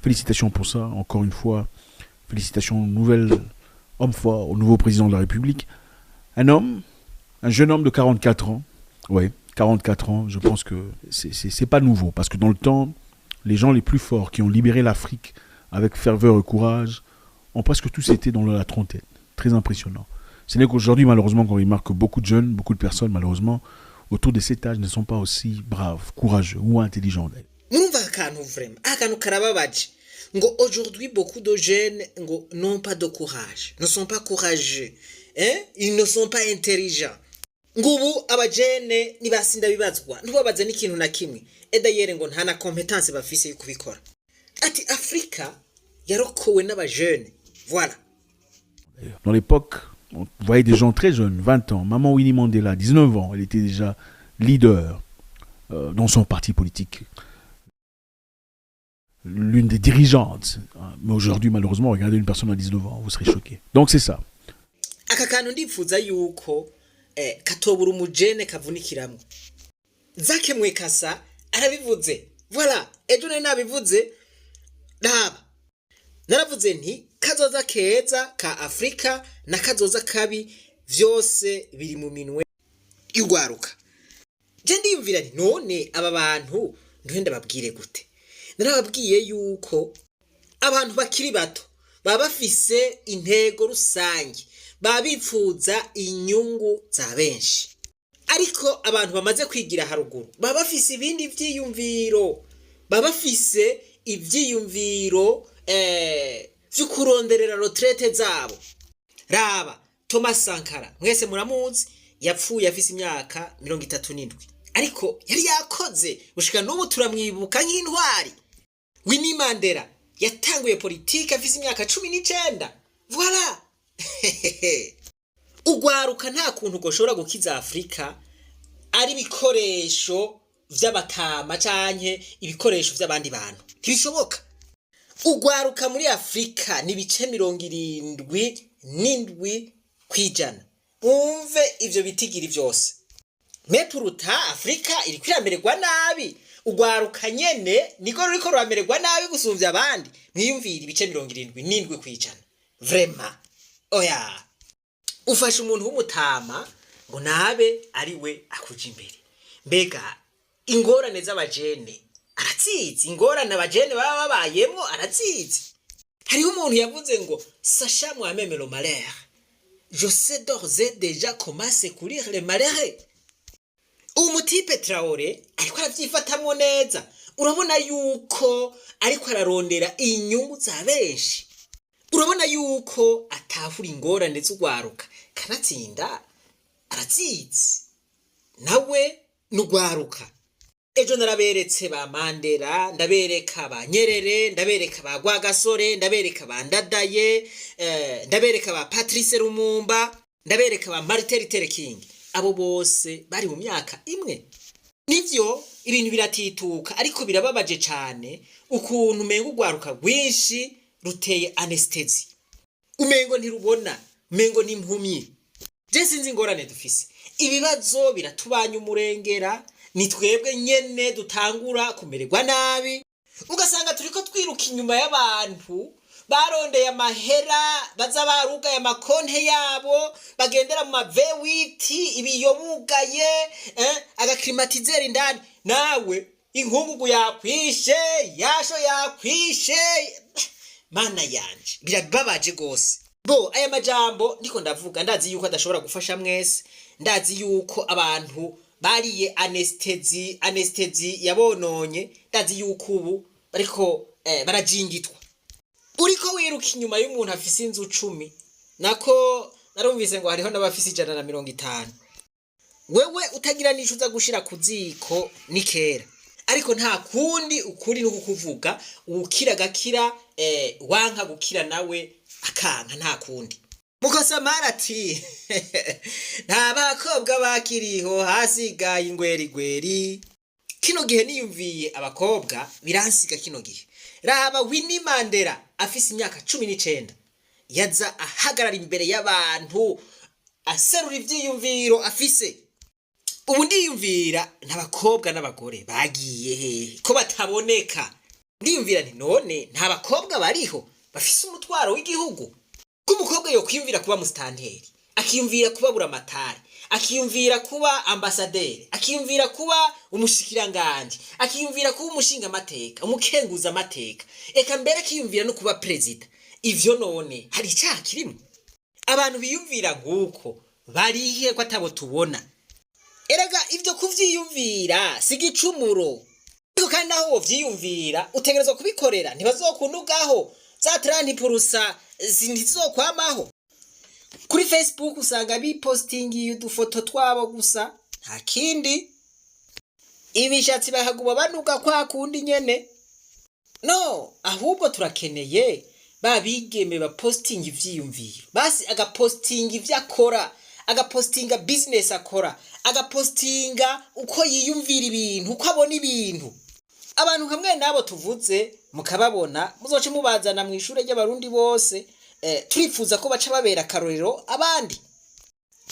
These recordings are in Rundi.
Félicitations pour ça, encore une fois. Félicitations au nouvel homme fort, au nouveau président de la République. Un jeune homme de 44 ans. Ouais, 44 ans, je pense que c'est pas nouveau. Parce que dans le temps, les gens les plus forts qui ont libéré l'Afrique avec ferveur et courage ont presque tous été dans la trentaine. Très impressionnant. Ce n'est qu'aujourd'hui, malheureusement, qu'on remarque que beaucoup de jeunes, beaucoup de personnes, malheureusement, autour de cet âge ne sont pas aussi braves, courageux ou intelligents. Murumva akantu vraiment akantu karababaje ngo aujourd'hui beaucoup de jeunes ngo n'ont pas de courage, ne sont pas courageux, ils ne sont pas intelligents. Ngubu abajene nibasinda bibazwa ntubabaze n'ikintu na kimwe edayere ngo nta na competence bafise yo kubikora. Ati Afrika yarokowe n'abajene. Voilà. Dans l'époque, on voyait des gens très jeunes, 20 ans. Maman Winnie Mandela, 19 ans, elle était déjà leader dans son parti politique. L'une des dirigeantes. Mais aujourd'hui, malheureusement, regardez une personne à 19 ans, vous serez choqué. Donc c'est ça. Aka kantu ndifuza yuko katobura umujene kavunikiramwe. Zake Mwekasa arabivuze. Voilà, ejo nari nabivuze. Daba. Naravuze nti kazoza keza ka Afrika na kazoza kabi vyose biri mu minwe y'ugwaruka. Je ndiyumvira nti none aba bantu nduhenda babwire gute? Narababwiye yuko abantu bakiri bato baba bafise intego rusange, baba bipfuza inyungu za benshi. Ariko abantu bamaze kwigira haruguru baba bafise ibindi vyiyumviro, baba bafise ivyiyumviro vy'ukuronderera retraite zabo. Raba Thomas Sankara, mwese muramuzi, yapfuye afise imyaka 37, ariko yari yakoze gushika n'ubu turamwibuka nk'intwari. Winnie Mandela yatanguye politike afise imyaka 19. Voilà. Ugwaruka nta kuntu goshobora gukiza Afrika ari bikoresho vy'abatama canke ibikoresho vy'abandi bantu. Ntibishoboka. Ugwaruka muri Afrika ni bice 77 kwijana. Umve ivyo bitigiri vyose. Mepuruta Afrika iri kwiramererwa nabi. Ugwaruka nyene niko ruriko ruramererwa nabi gusumvya abandi. Mwiyumvira ibice 77 kwijana. Vraiment. Oya. Ufasha umuntu w'umutama ngo nabe ari we akuja imbere. Mbega ingorane z'abajene aratsizi, ingorane abajene baba babayemwo aratsizi. Hariho umuntu yavuze ngo Sacha moi-même le malheur. Je sais d'ores et déjà comment secourir les malheureux. Umutipe Traoré ariko aravyifatamwo neza. Urabona yuko ariko ararondera inyungu za benshi. Urabona yuko atahura ingorane z'ugwaruka. Kanatsinda aratsizi. Nawe n'ugwaruka. Ejo naraberetse ba Mandela, ndabereka ba Nyerere, ndabereka ba Rwagasore, ndabereka ba Ndadaye, ndabereka ba Patrice Lumumba, ndabereka ba Martin Luther King. Abo bose bari mu myaka imwe. Nivyo ibintu biratituka ariko birababaje cyane ukuntu umengo ugwaruka rwinshi ruteye anesthesia. Umengo ntirubona, umengo n'impumyi. Je sinzi ingorane dufise. Ibibazo biratubanya umurengera, ni twebwe nyene dutangura kumererwa nabi. Ugasanga turiko twiruka inyuma y'abantu barondeye amahera baza baruga ya makonte yabo, bagendera mu mavewiti ibiyobugaye, agaklimatizera indani. Nawe inkungugu yakwishe, yasho yakwishe. Mana yanje birababaje gose. Bo aya majambo ndiko ndavuga ndazi yuko adashobora gufasha mwese. Ndazi yuko abantu bariye anesthesi yabononye. Ndazi yuko ubu bariko barajingitwa. Uriko wiruka inyuma y'umuntu afise inzu 10. Nako narumvise ngo hariho n'abafise 150. Wewe utagira nico uza gushira kuziko ni kera. Ariko nta kundi ukuri no kukuvuga ukira gakira wanka gukira nawe akanka nta kundi. Mukosamara ati nta bakobwa bakiriho hasigaye ingwerigweri. Kino gihe niyumviye abakobwa biransiga kino gihe. Raba Winnie Mandela afise imyaka 19 yaza ahagarara imbere y'abantu aserura ivyiyumviro afise. Ubu ndiyumvira n'abakobwa n'abagore bagiye he ko bataboneka. ndiyumvira nti none nta bakobwa bariho bafise umutwaro w'igihugu ko umukobwa yo kwiyumvira kuba musitanteri, akiyumvira kuba buramatari, akiyumvira kuba ambasaderi, akiyumvira kuba umushikiranganje, akiyumvira kuba umushinga amateka, umukenguza amateka, eka mbere akiyumvira no kuba perezida. Ivyo none hari icyaha kirimo? Abantu biyumvira nguko barihe ko atabo tubona? Erega ivyo kuvyiyumvira si gicumuro, ariko kandi naho wovyiyumvira utegerezwa kubikorera. Ntibazokundugaho za 30% ntizizokwamaho. Kuri Facebook usanga bipostingi udufoto twabo gusa, nta kindi. Ibishatsi bahaguma banuka kwa kundi nyene. No, ahubwo turakeneye babigeme ba posting ivyiyumviro. Basi agapostinga ivyo akora, agapostinga business akora, agapostinga uko yiyumvira ibintu, uko abona ibintu. Abantu kamwe nabo tuvuze mukababona, muzoce mubazana mu ishure ry'abarundi bose. Turifuza ko baca babera karorero abandi.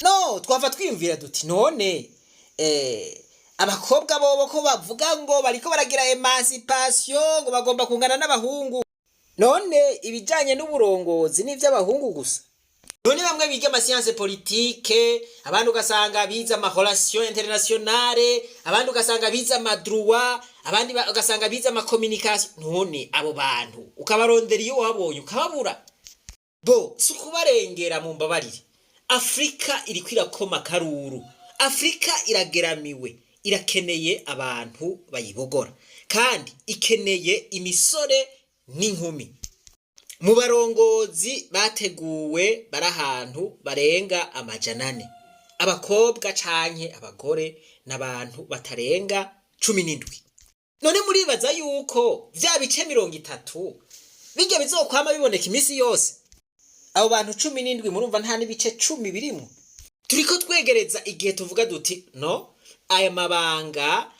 No, twava twiyumvira duti none abakobwa bobo ko bavuga ngo bariko baragira emancipation, ngo bagomba kungana n'abahungu. None ibijanye n'uburongozi ni vy'abahungu gusa? None bamwe biga ama science politique, abandi ugasanga biza ama relation internationale, abandi ugasanga biza ama droit, abandi ugasanga biza ama communication. None abo bantu ukabarondera iyo wabonye ukababura. Bo sukubarengera mu mbabarire. Afrika iri kwirakoma karuru. Afrika irageramiwe, irakeneye abantu bayibogora, kandi ikeneye imisore n'inkumi. Mu barongozi bateguwe bari ahantu barenga 400. Abakobwa canke abagore n'abantu batarenga 17. None muribaza yuko vya bice 30 bijya bizokwama biboneka imisi yose? Abo bantu 17 murumva nta n'ibice 10 birimo. Turiko twegereza igihe tuvuga duti no, aya mabanga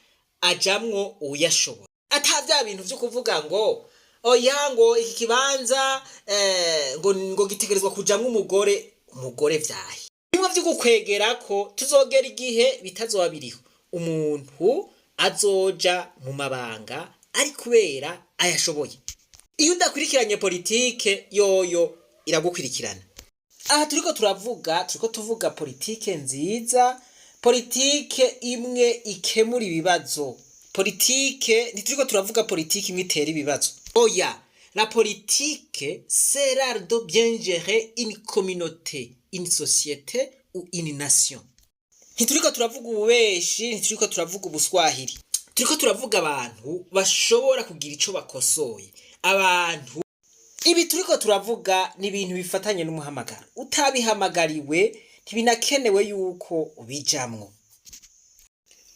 ajamwo uyashobora. Atavya bintu vyo kuvuga ngo oya ngo iki kibanza ngo gitegerezwa kujamwo umugore vyahi. Bimwe vyo gukwegera ko tuzogera igihe bitazoba biriho. Umuntu azoja mu mabanga ari kubera ayashoboye. Iyo udakurikiranye politike yoyo iragukurikirana. Aha turiko tuvuga politike nziza, politike imwe ikemura ibibazo. Politike ntituriko turavuga politike imwe itera ibibazo. Oya, la politique c'est l'art de bien gérer une communauté, une société ou une nation. Ntituriko turavuga ububeshi, ntituriko turavuga ubuswahili. Turiko turavuga abantu bashobora kugira ico bakosoye. Abantu ibi turiko turavuga ni ibintu bifatanye n'umuhamagaro. Utabihamagariwe ntibinakenewe yuko ubijamwo.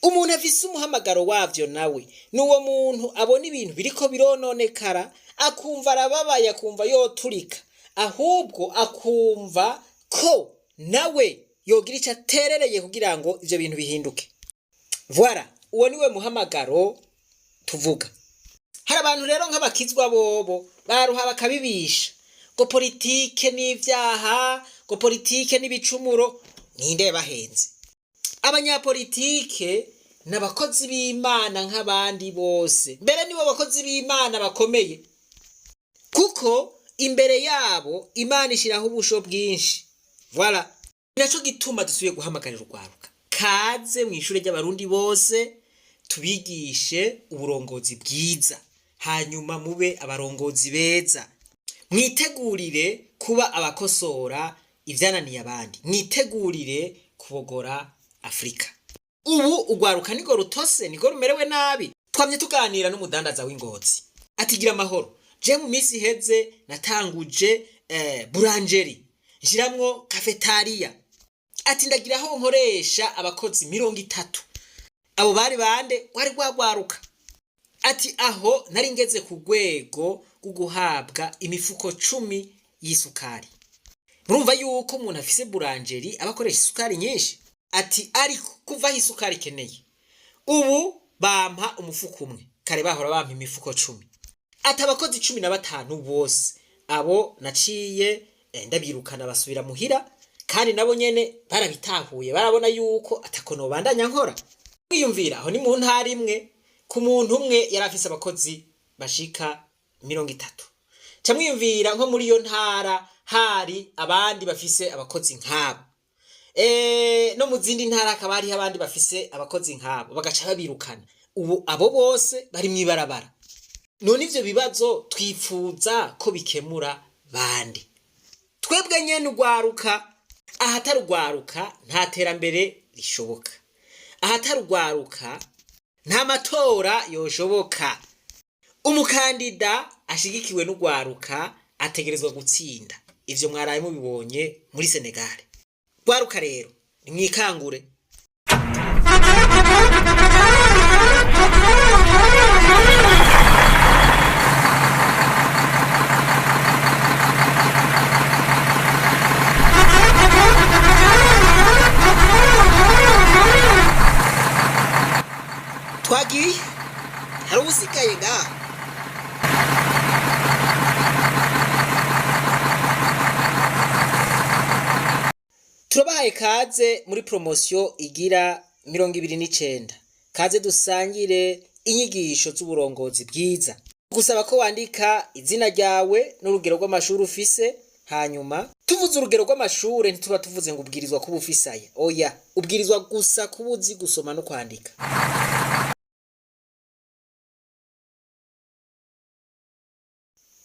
Umuntu afise umuhamagaro wavyo nawe nuwo muntu abona ibintu biriko birononekara, akumva arababaye, akumva yoturika, ahubwo akumva ko nawe yogira ico aterereye kugira ngo ivyo bintu bihinduke. Voilà, uwo niwe muhamagaro tuvuga. Hari abantu rero nk'abakizwa bobo baruha bakabibisha ngo politike n'ivyaha, ngo politike n'ibicumuro. Ninde bahenze? Abanyapolitike n'abakozi b'Imana nk'abandi bose, mbere nibo bakozi b'Imana bakomeye, kuko imbere yabo Imana ishiraho ubusho bwinshi. Voilà, naco gituma dusubiye guhamagarira urwaruka. Kaze mu ishure ry'abarundi bose tubigishe uburongozi bwiza, hanyuma mube abarongozi beza. Mwitegurire kuba abakosora ivyananiye abandi, mwitegurire kubogora Afrika. Ubu ugwaruka nigo rutose, nigo rumerewe nabi. Twamye tuganira n'umudandaza w'Ingozi atigira amahoro. Je mu misi heze natanguje boulangerie, njiramwo cafetaria. Ati ndagira aho nkoresha abakozi 30. Abo bari bande wari gwagwaruka. Ati aho nari ngeze ku rwego rwo guhabwa imifuko 10 y'isukari. Murumva yuko umuntu afise boulangerie abakoresha isukari nyinshi. Ati ariko kuva isukari keneye ubu bampa umufuko umwe, kare bahora bampa imifuko 10. Ati abakozi 15 bose abo naciye ndabirukana basubira muhira, kandi nabo nyene barabitahuye, barabona yuko atakono bandanya nkora. Mwiyumvira aho ni mu ntara imwe, ku muntu umwe yarafise abakozi bashika 30. Camwiyumvira nko muri iyo ntara hari abandi bafise abakozi nk'abo. No mu zindi ntara akaba hari abandi bafise abakozi nk'abo bagaca babirukana. Ubu abo bose bari mwibarabara. None ivyo bibazo twifuza ko bikemura bandi. Twebwe nyene ugwaruka, ahatarugwaruka nta terambere rishoboka. Ahatarugwaruka nta matora yoshoboka. Umukandida ashigikiwe n'ugwaruka ategerezwa gutsinda. Ivyo mwaraye mubibonye muri Senegal. Gwaruka rero nimwikangure. Twagi hari usigaye ngaho. Turabahaye kaze muri promotion igira 29. Kaze dusangire inyigisho z'uburongozi bwiza. Gusaba ko wandika izina ryawe n'urugero rw'amashuri ufise, hanyuma tuvuze urugero rw'amashuri ntituba tuvuze ngo ubwirizwa kuba ufisaye. Oya, ubwirizwa gusa kubuzi gusoma no kwandika.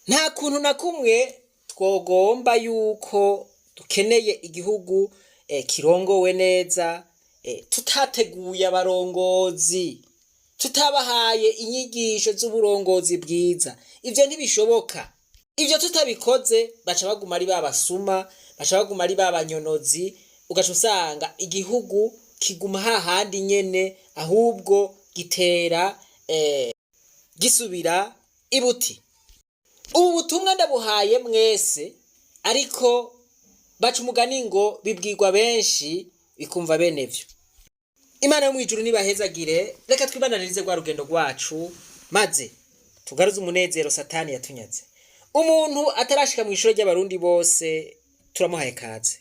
Nta kuntu na kumwe twogomba yuko dukeneye igihugu kirongowe neza, tutateguye abarongozi, tutabahaye inyigisho z'uburongozi bwiza. Ivyo ntibishoboka. Ivyo tutabikoze baca baguma ari babasuma, baca baguma ari babanyonozi, ugaca usanga igihugu kiguma hahandi nyene, ahubwo gitera gisubira ibuti. Ubu butumwa ndabuhaye mwese, ariko baca umugani ngo bibwirwa benshi bikumva bene vyo. Imana yo mwijuru nibahezagire. Reka twibananirize rwa rugendo rwacu maze tugaruze umunezero Satani yatunyaze. Umuntu atarashika mu ishuri ry'abarundi bose turamuhaye kaze.